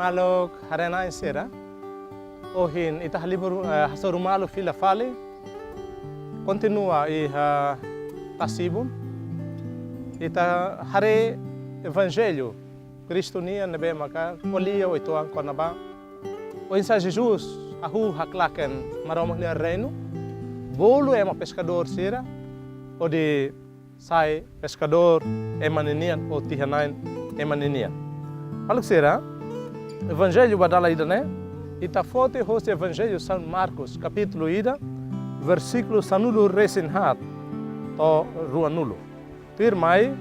malok harena insera. Ohin ita halibur hasorumalo fila fale. Continua tasibum. Ita hare evangelho Cristo nia nebe maka kolia o ituang konaba. O insa Jesus ahu haklaken maromok ni reino. Bolo ema pescador sira. O de sai pescador emaninian o tihanain emaninian. Alok sira evangelho badala ida né? Ita fote hoste evangelho São Marcos capítulo ida versículo sanulo resinhat to ruanulo. Tirmai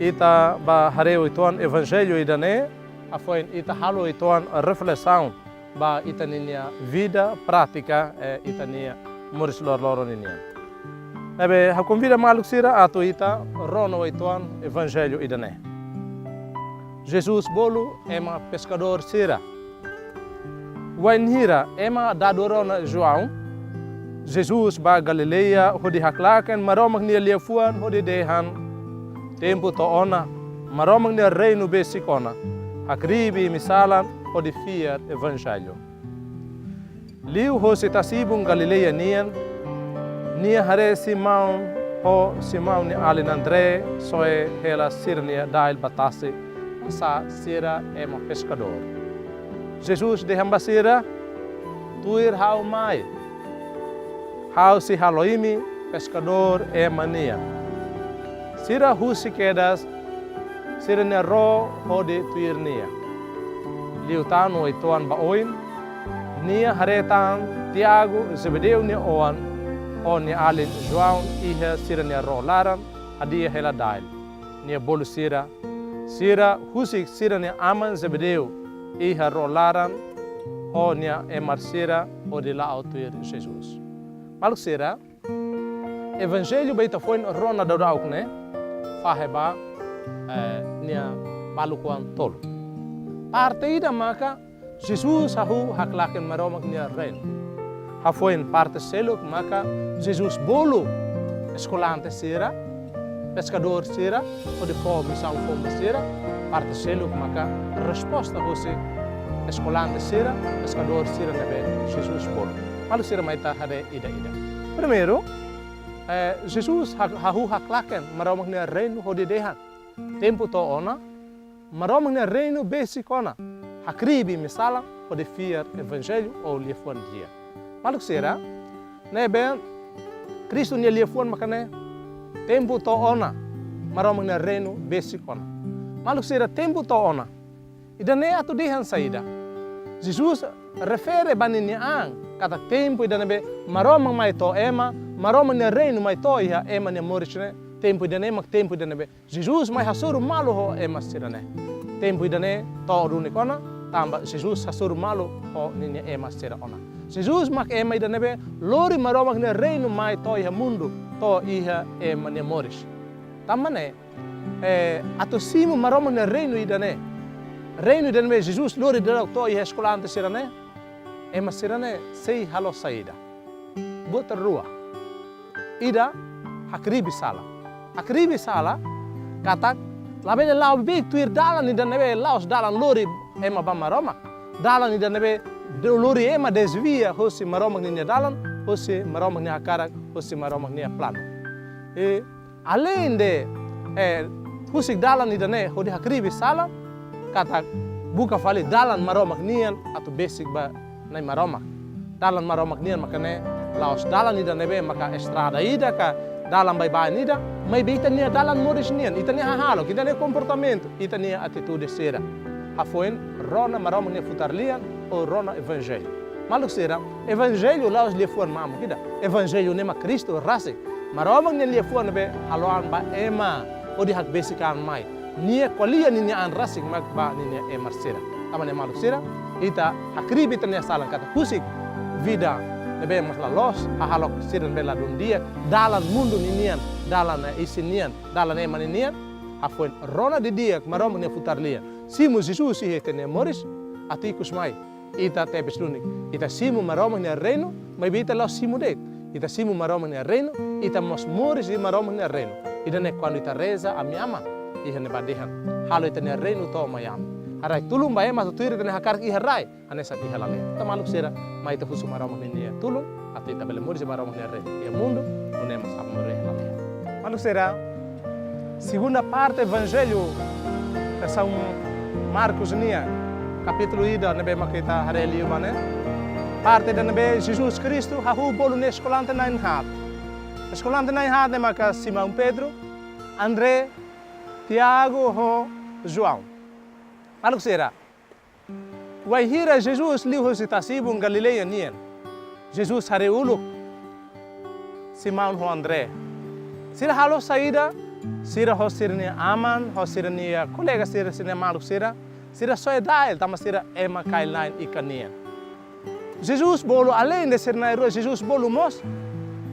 ita ba hareu ituan evangelho ida né? Afoin ita halo ituan reflexão ba ita ninia vida prática ita nia moris lor ninia. Ebe hakonvida maluk sira ato ita rono ituan evangelho ida né? Jesus bolu ema pescador sira. Wainhira ema dadorona João. Jesus ba Galileia hodi haklaken maromak nia liafuan hodi dehan tempo to ona maromak nia reino besikona hakribi misalan hodi fiat evangelho. Liu hosi tasibung Galileia nia hare Simão ho Simão ni alin André soe hela sirnia dail batase sa sira ema pescador. Jesus de hambasira tuir hau mai. Hau si haloimi pescador emania. Sira husi kedas sira ne ro hode tuir nia. Liutano ituan baoin nia haretan Tiago Zebedeu ni oan o ni alin João iha sira ne ro laran adia hela dail. Nia bolu sira husik sira ne aman Zebedeu iha ro laran o nia emar sira o de la autuir Jesus. Maluk sira evangelho baita foi rona daudau né? Faheba nia balukuan tolo. Parte ida maka Jesus hahu haklaken maromak nia rein. Hafoin parte seluk maka Jesus bolo escolante sira, pescador sira, o de fome missão fome sira, parte seluk maka resposta você escolante sira, pescador sira nebe Jesus bolo. Maluk sira maita hade ida. Primeiro, Jesus hahu haklaken maromak nia reino hodi dehan. Tempo to ona, maromak nia reino besikona. Hakribi misala hodi fiat evangelho ou liefuan dia. Maluk sira, nebe Cristo nia liefuan makane tempo to ona, maromak nia reino besikona. Maluk sira tempo to ona. Ida ne atu dehan saida. Jesus refere baninia ang kata tempo ida nebe maromang mai to ema maromang nia reino mai to iha ema nia morisne tempo ida ne mak tempo ida nebe Jesus mai hasuru malu ho ema sirane tempo ida ne to runi kona tamba Jesus hasuru malu ho ninia ema sira ona Jesus mak ema ida nebe lori maromang nia reino mai to iha mundo to iha ema nia moris tamane atu simu maromang nia reino ida ne reino ida nebe Jesus lori ida to iha escolante sirane ema sirane sei halo saida. Buta rua. Ida hakribi sala. Hakribi sala katak labene lau big tuir dalan ida nebe laos dalan lori ema ba maroma. Dalan ida nebe lori ema desvia hosi maroma nia dalan, hosi maroma nia karak, hosi maroma nia plano. Além de husik dalan ida ne hodi hakribi sala katak buka fali dalan maroma nian atau basic ba nai maromak. Dalan maromak nian makane laos dalan ida nebe maka estrada ida ka dalan bai nida mai bita nia dalan moris nian ita nia halo kita nia comportamento ita nia atitude sera. Hafoin rona maromak nia futarlian o rona evangelho. Maluk sera evangelho laos liefuan mamu kita. Evangelho nema Cristo rasik. Maromak nia liefuan nebe haloan ba ema o di hak basican mai. Nia kolia nia an rasik mak ba nia emar sera. Tamane maluk sera ita hakribi tania salang kata husik vida nebe masla los hahalok siren bela dundia dalan mundo ninian dalan isinian dalan emaninian afoin rona di dia marom ne futarlia simu Jesus si hetene moris atikus mai ita tepes lunik ita simu marom ne reino mai bita los simu det ita simu marom ne reino ita mos moris di marom ne reino ida ne quando ita reza a mi ama ihane badehan halo ita ne reino to mayam Arai tulung ba ema tuir tene hakar ki harai anesa ki halale. Ta maluk sira mai ta husu marama ni tulung ati ta bele murje marama ni re. E mundo não é mais amore halale. Maluk sira segunda parte evangelho São Marcos nia capítulo ida nebe makita hareli mane. Parte da nebe Jesus Cristo hahu bolu ne escolante na inhat. Escolante na inhat ne maka Simão Pedro, André, Tiago ho João. Maluk sira. Wahira Jesus liu hositasibu Galileia nien. Jesus hareuluk Simão ho André. Sira halo saída, sira ho sirnia aman, ho sirnia colega sira sirnia maluk sira. Sira só é dael, tama sira ema kailain ikanian. Jesus bolo além de ser na Jesus bolo mos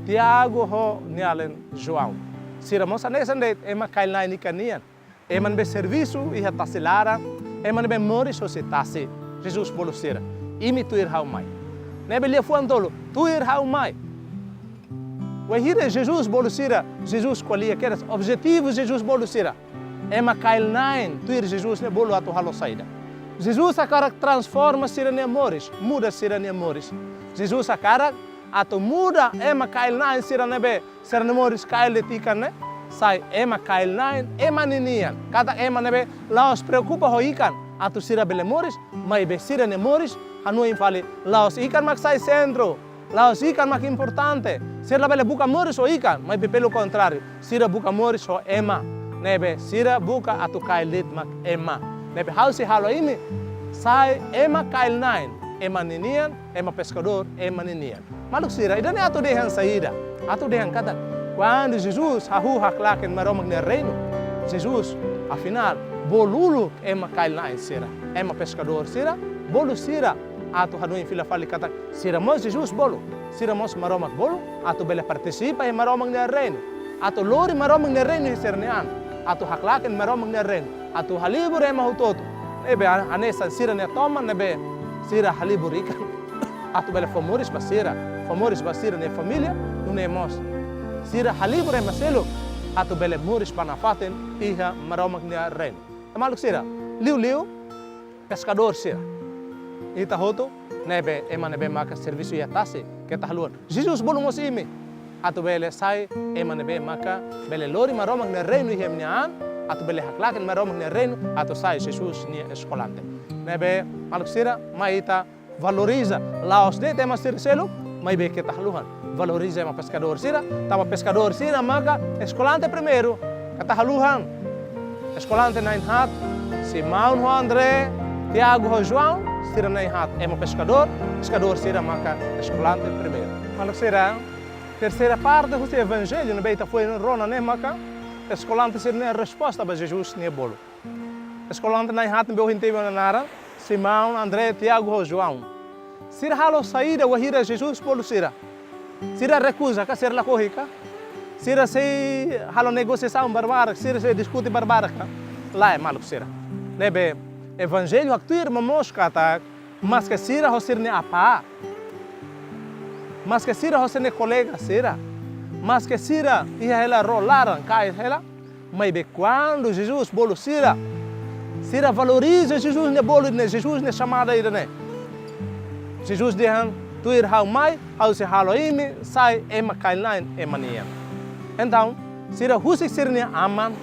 Tiago ho nialen João. Sira mos anesa ndet ema kailain ikanian. Eman be serviço e tasilara, eman be moris societase. Jesus bolo sira. Imi tuir hau mai. Nebe lia fuan tolo, tuir hau mai. Wahira Jesus bolo sira, Jesus qualia queres objetivo Jesus bolo sira. Ema kailain tuir Jesus ne bolo atu halo saída. Jesus akara transforma sira ne amores, muda sira ne amores. Jesus akara atu muda ema kailain sira nebe, sira ne amores kailetikan ne. Sai ema kailain ema ninian. Kata ema nebe laos preocupa ho ikan atu sira bele amores, mai be sira ne amores, hanu infali laos ikan mak sai centro. Laos ikan mak importante. Sira bele buka amores ho ikan, mai be pelo contrário. Sira buka amores ho ema. Nebe sira buka atu kailit mak ema. Nebe hausi halo ini sai ema kailain ema ninian, ema pescador, ema ninian. Maluk sira idane atu dehan saída. Atu dehan kata quando Jesus hahu haklaken maromag ne reino. Jesus afinal bolulu ema kailain sira. Ema pescador sira, bolu sira atu hanu in fila fali kata sira mos Jesus bolu. Sira mos maromag bolu atu bele participa e maromag ne reino. Atu lori maromag ne reino sernean. Atu haklaken maromag ne reino. Atu halibur ema hutoto. Nebe anesa sira ne toma nebe sira halibur ikan. Atu bele famoris basira ne família nu ne mos. Sira halibur ema selo atu bele muris panafaten iha maromag ne reino. Maluk sira liu pescador sira. Ita hoto nebe ema nebe maka serviço ia tase que tahluan. Jesus bolu mos imi. Atu bele sai ema nebe maka bele lori maromag ne reino ihemnian. Atu bele haklaken maromag ne reino atu sai Jesus ni escolante. Nebe maluk sira maita valoriza laos de tema sira selo mai be que tahluan. Valoriza ema pescador sira, tama pescador sira maka escolante primeiro. Katahluan. Escolante na inhat Simão ho André, Tiago ho João, sira na inhat ema pescador sira maka escolante primeiro. Maluk sira terceira parte do evangelho no beita foi no rona ne maka escolante sira ne resposta para Jesus ne bolo. Escolante na inhat be hintei na nara Simão, André, Tiago ho João. Sira halo saída wahira Jesus bolo sira. Sira recusa ka sira la corrica. Sira sei halo negociação barbara, sira sei discute barbara. Lá é maluk sira. Nebe evangelho actuir mamos kata mas que sira ho sira ne apa. Mas que sira ho sira ne colega sira. Mas que sira ia ela rolaram cai ela. Mas be quando Jesus bolo sira. Sira valoriza Jesus ne bolo ne Jesus ne chamada ida ne. Jesus dehan tuir hau mai, hau se halo imi, sai ema kailain ema nian. Então, sira husik sira ne aman,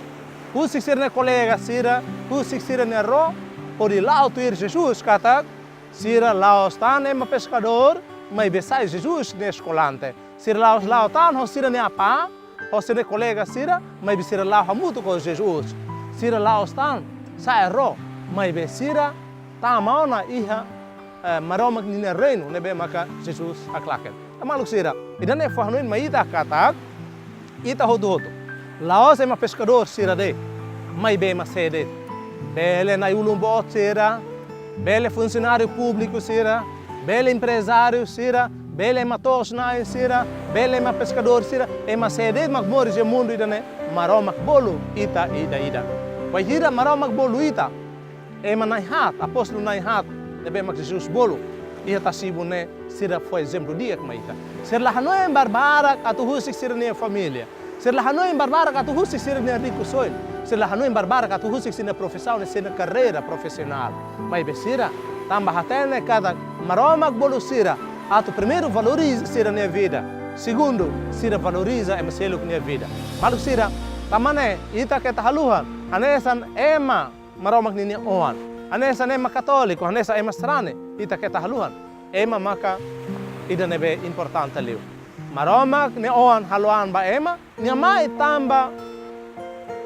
husik sira ne colega sira, husik sira ne ro, podi lao tuir Jesus kata, sira lao stan ema pescador, mai besai Jesus ne escolante. Sira lao tan ho sira ne apa, ho sira ne colega sira, mai be sira lao hamuto com Jesus. Sira lao stan, sai ro, mai be sira ta mauna iha maromag ni na reino nebe maka Jesus haklaken. Maluk sira, idan e fahnuin maita kata ita hodo. Laos ema pescador sira de, mai be ma sede. Bele na ulumbo sira, bele funcionário público sira, bele empresário sira, bele ma tos na sira, bele ma pescador sira, ema sede mak moris e mundo idane maromag bolu ita. Vai hira maromag bolu ita. Ema na hat, apóstolo na hat. Nebe mak Jesus bolo ia tasibu ne sira foi exemplo dia kmaita ser la hanoy barbara atu husik sira ne família ser la hanoy barbara atu husik sira ne rico soil Sila hanui barbara katu husik sina profissão, sina carreira profissional. Mas besira, tamba hatene cada maromak bolu sira. Atu primeiro valoriza sira minha vida. Segundo, sira valoriza emaselo minha vida. Malu sira, tamane ita kita haluhan. Anesan ema maromak nini oan. Anesan ema katoliko, anesan ema strane. Ita kita haluhan. Ema maka ida nebe importante liu. Maromak ne oan haluan ba ema, nia mai tamba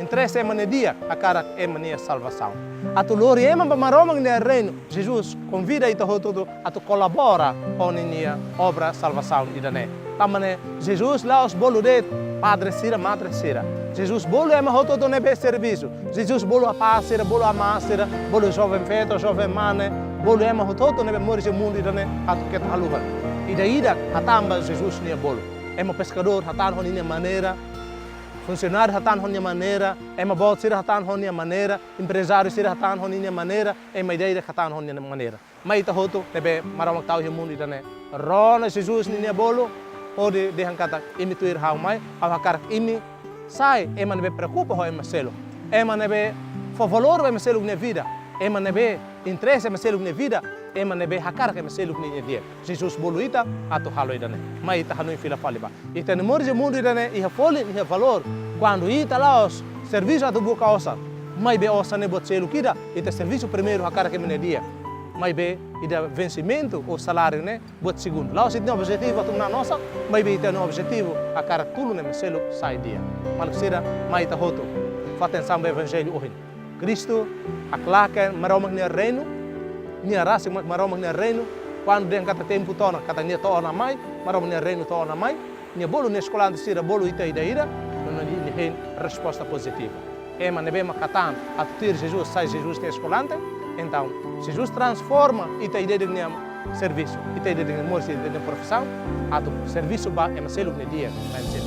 interesse ema ne dia, a cara ema nia salvação. Atu lori ema ba maromak ne reino. Jesus convida ita todo atu colabora com nia obra salvação ida ne. Tamane Jesus lá os bolo de padre sira, madre sira. Jesus bolo ema todo nebe serviço. Jesus bolo a passira, bolo a máscara, bolo jovem feto, jovem mane, bolo ema todo nebe morre mundo ida ne atu ket haluhan. Ida hatamba Jesus nia bolo. Ema pescador hatan honia maneira, funcionário hatan honia maneira, ema bot sira hatan honia maneira, empresário sira hatan honia maneira, ema ideia hatan honia maneira. Mas ita hoto nebe maramang tau mundo ida ne. Rona Jesus nia bolo, ode dehan kata imituir hau mai, au hakar imi sai, ema nebe preocupa ho ema selo. Ema nebe fo valor ema selo nia vida. Ema nebe interesse ema selo nia vida. Ema nebe hakar ema selo nia dia. Jesus bolo ita atu halo ida ne. Mai ita hanui fila faliba. Ita ne morje mundo ida ne iha foli iha valor. Quando ita laos serviço atu buka osa. Mai be osa ne bot selo kida, ita serviço primeiro hakar ema nia dia. Mai be ida vencimento o salário né bot segundo. Laos ita objetivo atu na nossa, mai be ita no objetivo hakar tulo ne selo sai dia. Maluk sira mai ita hoto. Fa atenção ao evangelho hoje. Cristo aklaken maromak nia reino, nia rasa maromak nia reino, quando den kata tempo tona, kata nia tona mai, maromak nia reino tona mai, nia bolo nia escola de sira bolo ita ida, não nia hen resposta positiva. Ema nebe makatan atutir Jesus sai Jesus te escolante, então Jesus transforma ita ida de nia serviço, ita ida de morte de profissão, atu serviço ba ema selo nia dia, vai ser